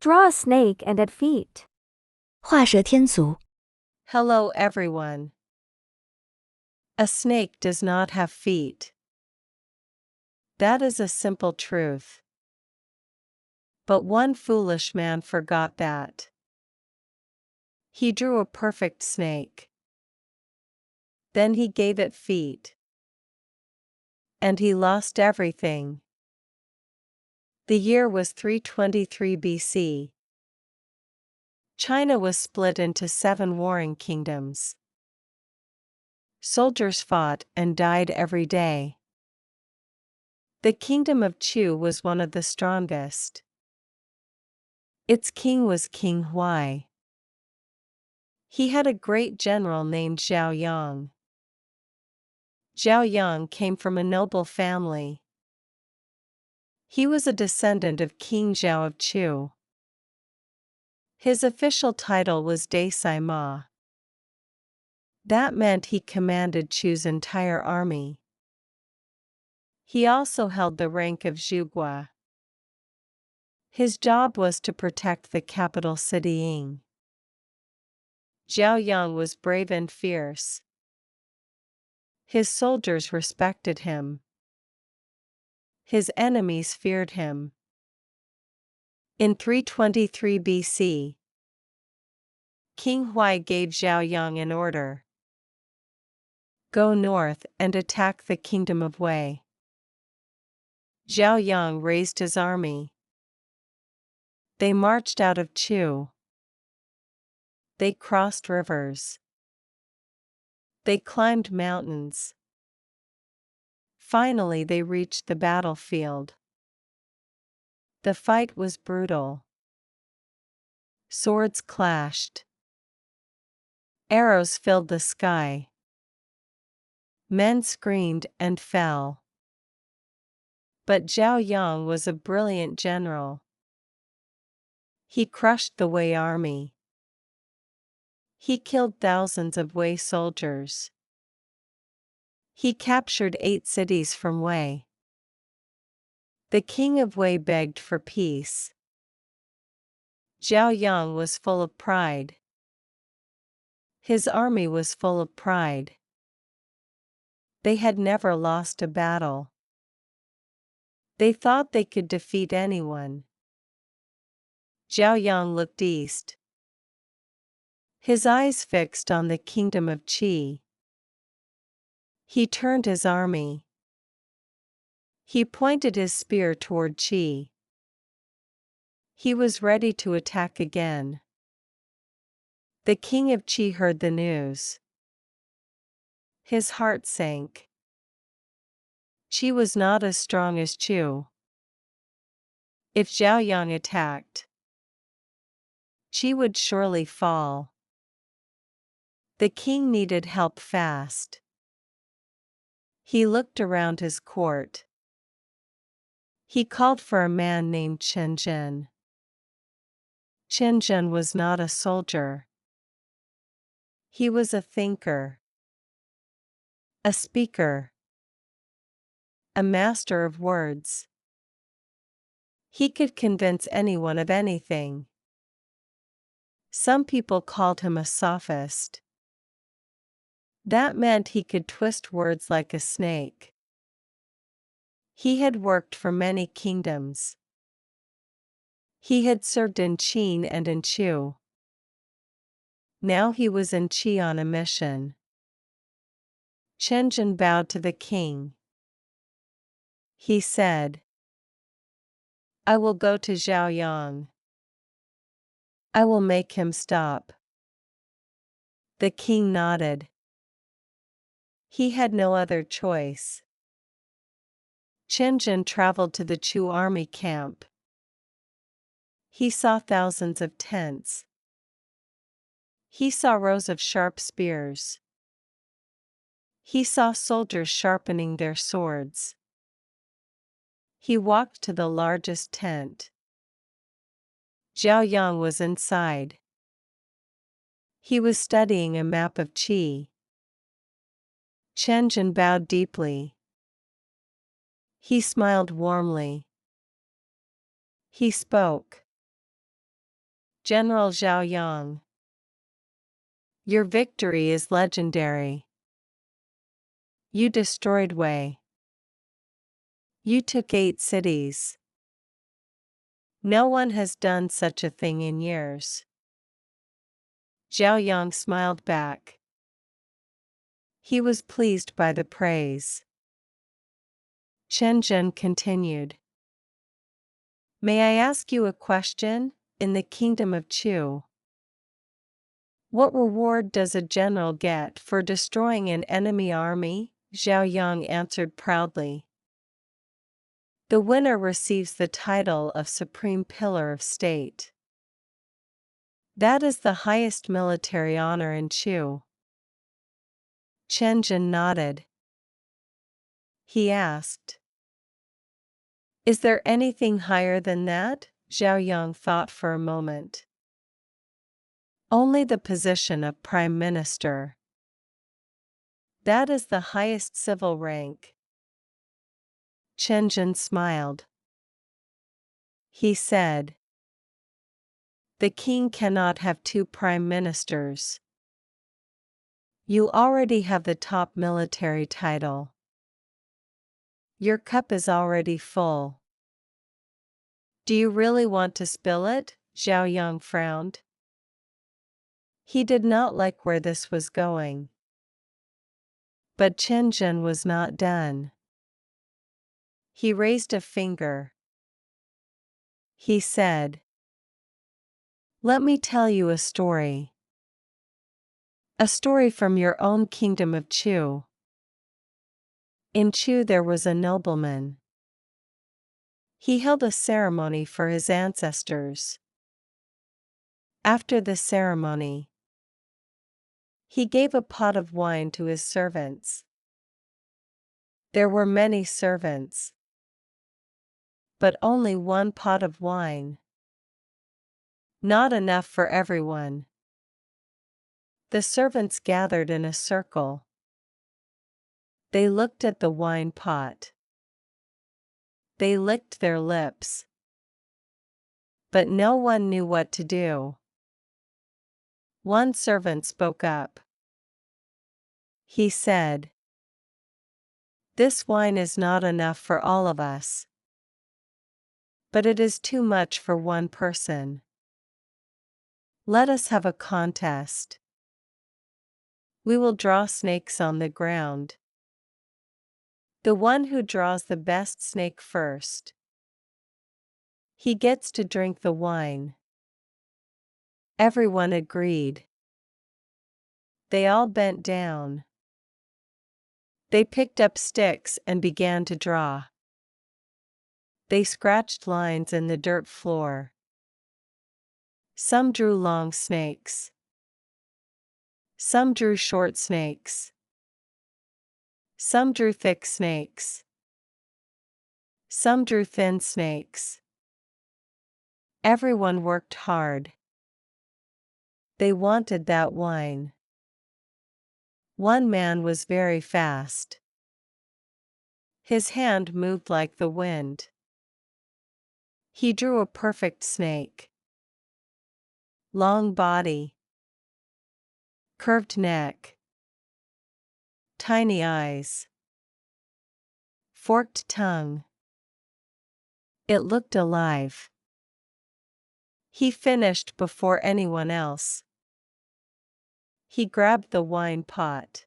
Draw a snake and add feet. 画蛇添足。 Hello everyone. A snake does not have feet. That is a simple truth. But one foolish man forgot that. He drew a perfect snake. Then he gave it feet. And he lost everything. The year was 323 BC. China was split into 7 warring kingdoms. Soldiers fought and died every day. The kingdom of Chu was one of the strongest. Its king was King Huai. He had a great general named Zhao Yang. Zhao Yang came from a noble family. He was a descendant of King Zhao of Chu. His official title was Daisai Ma. That meant he commanded Chu's entire army. He also held the rank of Zhugua. His job was to protect the capital city Ying. Zhao Yang was brave and fierce. His soldiers respected him. His enemies feared him. In 323 BC, King Huai gave Zhao Yang an order. Go north and attack the kingdom of Wei. Zhao Yang raised his army. They marched out of Chu. They crossed rivers. They climbed mountains. Finally they reached the battlefield. The fight was brutal. Swords clashed. Arrows filled the sky. Men screamed and fell. But Zhao Yang was a brilliant general. He crushed the Wei army. He killed thousands of Wei soldiers. He captured 8 cities from Wei. The king of Wei begged for peace. Zhao Yang was full of pride. His army was full of pride. They had never lost a battle. They thought they could defeat anyone. Zhao Yang looked east. His eyes fixed on the kingdom of Qi. He turned his army. He pointed his spear toward Qi. He was ready to attack again. The king of Qi heard the news. His heart sank. Qi was not as strong as Chu. If Zhao Yang attacked, Qi would surely fall. The king needed help fast. He looked around his court. He called for a man named Chen Zhen. Chen Zhen was not a soldier. He was a thinker, a speaker, a master of words. He could convince anyone of anything. Some people called him a sophist. That meant he could twist words like a snake. He had worked for many kingdoms. He had served in Qin and in Chu. Now he was in Qi on a mission. Chen Zhen bowed to the king. He said, I will go to Zhao Yang. I will make him stop. The king nodded. He had no other choice. Chen Zhen traveled to the Chu army camp. He saw thousands of tents. He saw rows of sharp spears. He saw soldiers sharpening their swords. He walked to the largest tent. Zhao Yang was inside. He was studying a map of Qi. Chen Zhen bowed deeply. He smiled warmly. He spoke. General Zhao Yang. Your victory is legendary. You destroyed Wei. You took 8 cities. No one has done such a thing in years. Zhao Yang smiled back. He was pleased by the praise. Chen Zhen continued. May I ask you a question? In the kingdom of Chu, what reward does a general get for destroying an enemy army? Zhao Yang answered proudly. The winner receives the title of Supreme Pillar of State. That is the highest military honor in Chu. Chen Zhen nodded. He asked, Is there anything higher than that? Zhao Yang thought for a moment. Only the position of Prime Minister. That is the highest civil rank. Chen Zhen smiled. He said, The king cannot have 2 prime ministers. You already have the top military title. Your cup is already full. Do you really want to spill it? Zhao Yang frowned. He did not like where this was going. But Chen Zhen was not done. He raised a finger. He said, Let me tell you a story. A story from your own kingdom of Chu. In Chu there was a nobleman. He held a ceremony for his ancestors. After the ceremony, he gave a pot of wine to his servants. There were many servants, but only 1 pot of wine. Not enough for everyone. The servants gathered in a circle. They looked at the wine pot. They licked their lips. But no one knew what to do. One servant spoke up. He said, This wine is not enough for all of us. But it is too much for one person. Let us have a contest. We will draw snakes on the ground. The one who draws the best snake first, he gets to drink the wine. Everyone agreed. They all bent down. They picked up sticks and began to draw. They scratched lines in the dirt floor. Some drew long snakes. Some drew short snakes. Some drew thick snakes. Some drew thin snakes. Everyone worked hard. They wanted that wine. One man was very fast. His hand moved like the wind. He drew a perfect snake. Long body. Curved neck. Tiny eyes. Forked tongue. It looked alive. He finished before anyone else. He grabbed the wine pot.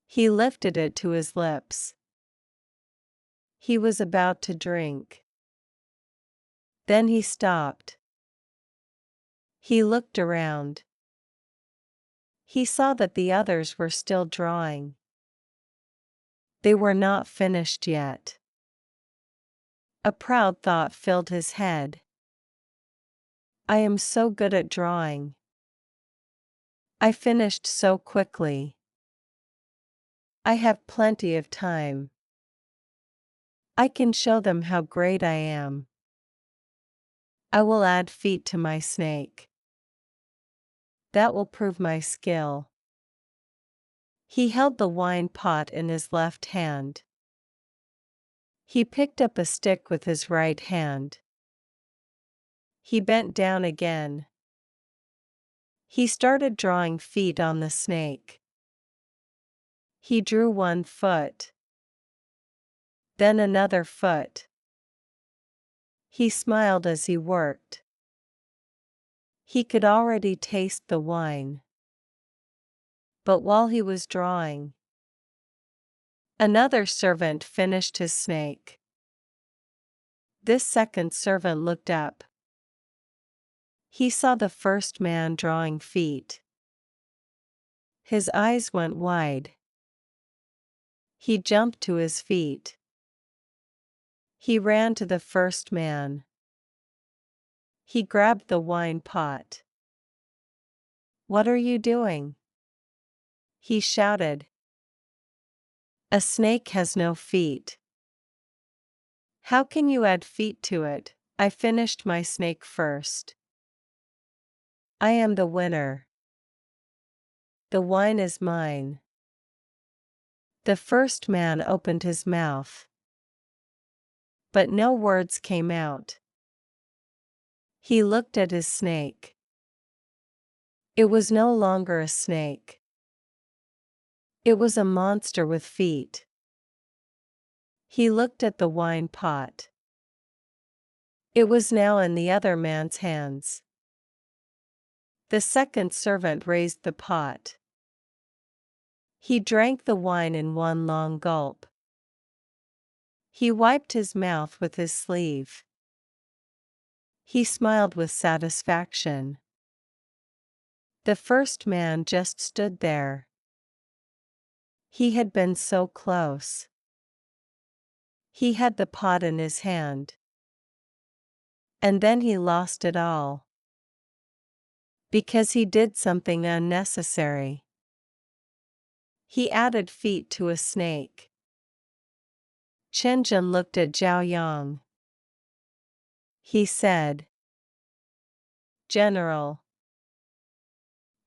He lifted it to his lips. He was about to drink. Then he stopped. He looked around. He saw that the others were still drawing. They were not finished yet. A proud thought filled his head. I am so good at drawing. I finished so quickly. I have plenty of time. I can show them how great I am. I will add feet to my snake. That will prove my skill. He held the wine pot in his left hand. He picked up a stick with his right hand. He bent down again. He started drawing feet on the snake. He drew one foot. Then another foot. He smiled as he worked. He could already taste the wine. But while he was drawing, another servant finished his snake. This second servant looked up. He saw the first man drawing feet. His eyes went wide. He jumped to his feet. He ran to the first man. He grabbed the wine pot. "What are you doing?" he shouted. "A snake has no feet." "How can you add feet to it? I finished my snake first." "I am the winner. The wine is mine." The first man opened his mouth, but no words came out. He looked at his snake. It was no longer a snake. It was a monster with feet. He looked at the wine pot. It was now in the other man's hands. The second servant raised the pot. He drank the wine in one long gulp. He wiped his mouth with his sleeve. He smiled with satisfaction. The first man just stood there. He had been so close. He had the pot in his hand. And then he lost it all. Because he did something unnecessary. He added feet to a snake. Chen looked at Zhao Yang. He said, "General,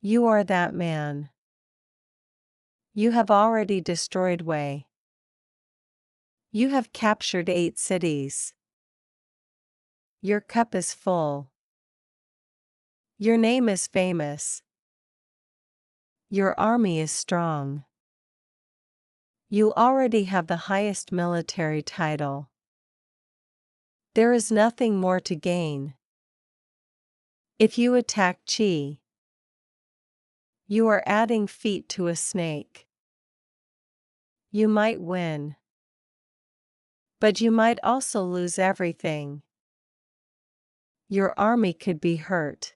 you are that man. You have already destroyed Wei. You have captured 8 cities. Your cup is full. Your name is famous. Your army is strong. You already have the highest military title. There is nothing more to gain. If you attack Qi, you are adding feet to a snake. You might win. But you might also lose everything. Your army could be hurt.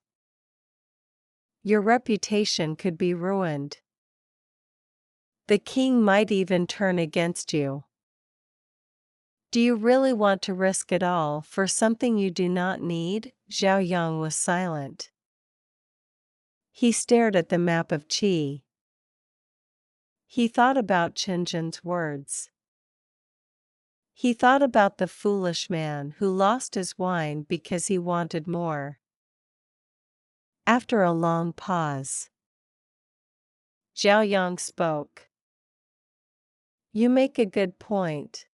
Your reputation could be ruined. The king might even turn against you. Do you really want to risk it all for something you do not need?" Zhao Yang was silent. He stared at the map of Qi. He thought about Chen words. He thought about the foolish man who lost his wine because he wanted more. After a long pause, Zhao Yang spoke. "You make a good point."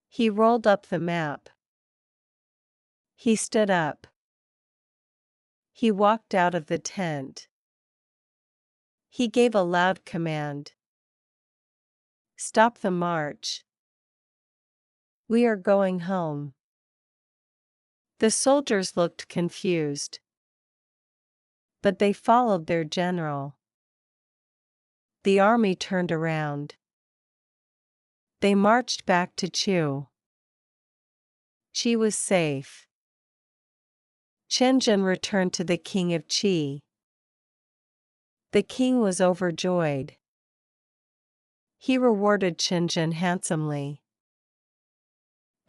He rolled up the map. He stood up. He walked out of the tent. He gave a loud command. "Stop the march. We are going home." The soldiers looked confused. But they followed their general. The army turned around. They marched back to Chu. Qi was safe. Chen returned to the king of Qi. The king was overjoyed. He rewarded Chen handsomely.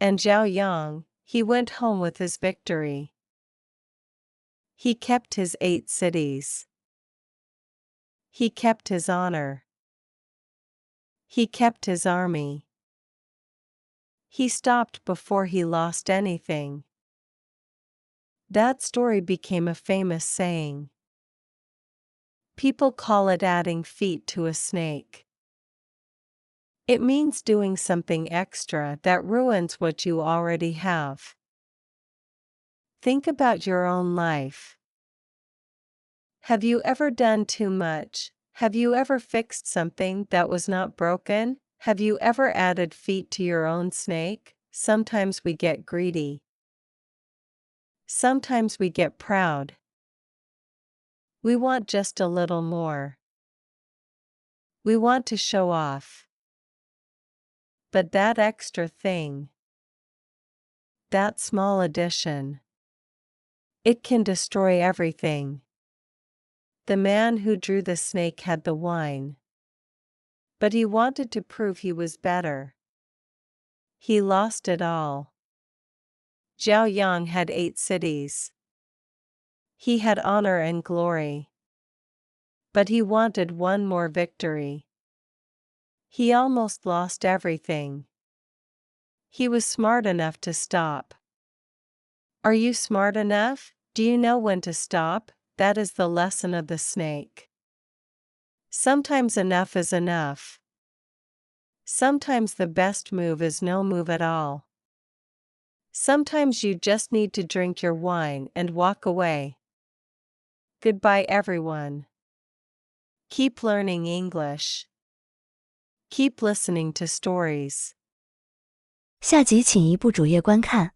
And Zhao Yang, he went home with his victory. He kept his 8 cities. He kept his honor. He kept his army. He stopped before he lost anything. That story became a famous saying. People call it adding feet to a snake. It means doing something extra that ruins what you already have. Think about your own life. Have you ever done too much? Have you ever fixed something that was not broken? Have you ever added feet to your own snake? Sometimes we get greedy. Sometimes we get proud. We want just a little more. We want to show off. But that extra thing, that small addition, it can destroy everything. The man who drew the snake had the wine, but he wanted to prove he was better. He lost it all. Zhao Yang had 8 cities. He had honor and glory. But he wanted one more victory. He almost lost everything. He was smart enough to stop. Are you smart enough? Do you know when to stop? That is the lesson of the snake. Sometimes enough is enough. Sometimes the best move is no move at all. Sometimes you just need to drink your wine and walk away. Goodbye, everyone. Keep learning English. Keep listening to stories. 下集请移步主页观看。